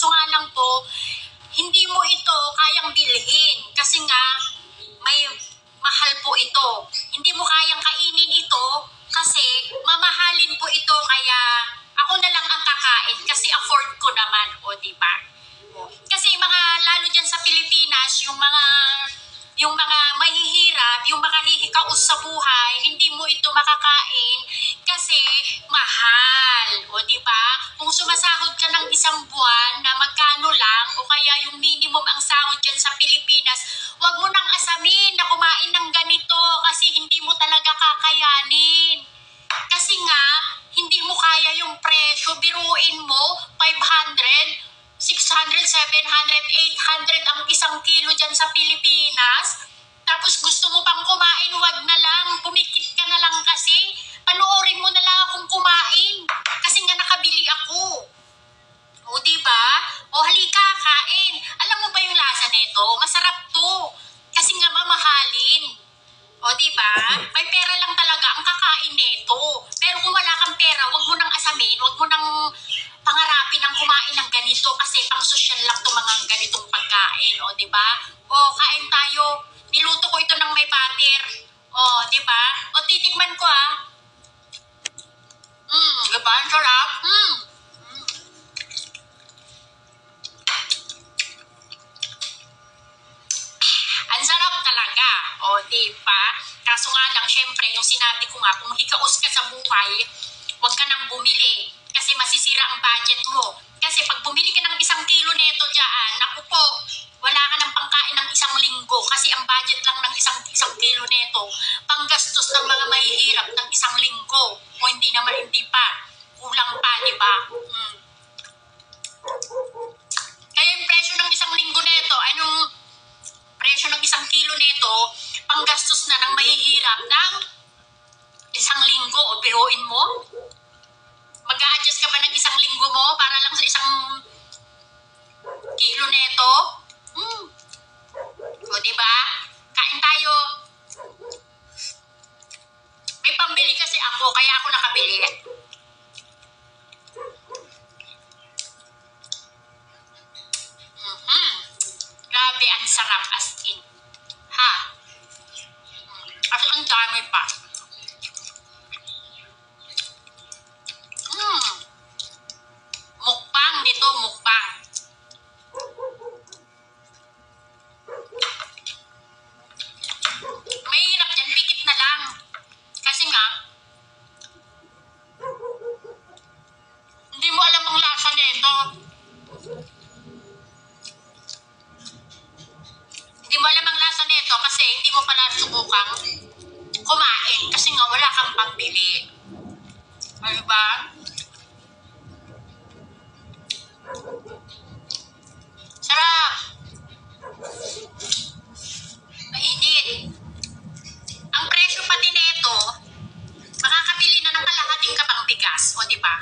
kaso nga lang po, hindi mo ito kayang bilhin kasi nga may mahal po ito. Hindi mo kayang kainin ito kasi mamahalin po ito kaya ako na lang ang kakain kasi afford ko naman, o diba? Kasi mga lalo dyan sa Pilipinas, yung mga mahihirap, yung mga hihikaos sa buhay, hindi mo ito makakain kasi mahal. O diba? Kung sumasahod ka ng isang buwan na magkano lang o kaya yung minimum ang sahod dyan sa Pilipinas, wag mo nang asamin na kumain ng ganito kasi hindi mo talaga kakayanin. Kasi nga, hindi mo kaya yung presyo, biruin mo, 500, 600, 700, 800 ang isang kilo dyan sa Pilipinas. Tapos gusto mo pang kumain, wag na lang, pumikit ka na lang kasi. Panoorin mo na lang akong kumain. Kasi nga nakabili ako. O diba? O halika, kain. Alam mo ba yung lasa nito? Masarap to. Kasi nga mamahalin. O diba? May pera lang talaga ang kakain nito. Pero kung wala kang pera, wag mo nang asamin, wag mo nang pangarapin ng kumain ng ganito kasi pang social lang to mga ganitong pagkain, o diba? O kain tayo, niluto ko ito ng may butter, o diba? O titikman ko diba? Ang sarap. Ang sarap talaga, o diba? Kaso nga lang, syempre, yung sinabi ko nga, kung hikaos ka sa buhay, huwag ka nang bumili kasi masisira ang budget mo. Kasi pag bumili ka ng 1 kilo neto dyan, naku po, wala ka ng pangkain ng 1 linggo kasi ang budget lang ng isang kilo neto, panggastos ng mga mahihirap ng 1 linggo. O hindi naman, hindi pa. Kulang pa, di ba? Kaya yung presyo ng 1 linggo neto, anong presyo ng 1 kilo neto, panggastos na ng mahihirap ng 1 linggo. O biruin mo? Mag-a-adjust ka ba ng 1 linggo mo para lang sa 1 kilo neto? O diba? Kain tayo. May pambili kasi ako, kaya ako nakabili. Grabe, ang sarap as in. Ha? Kasi ang dami pa. Mukbang nito, mukbang. Mahirap dyan, pikit na lang. Kasi nga, hindi mo alam ang lasa nito. Hindi mo alam ang lasa nito kasi hindi mo pa nasubukang kumain kasi nga wala kang pambili. Diba? Sarap. Mainit. Ang presyo pati nito, makakabili na ng kalahating kapang bigas, o diba?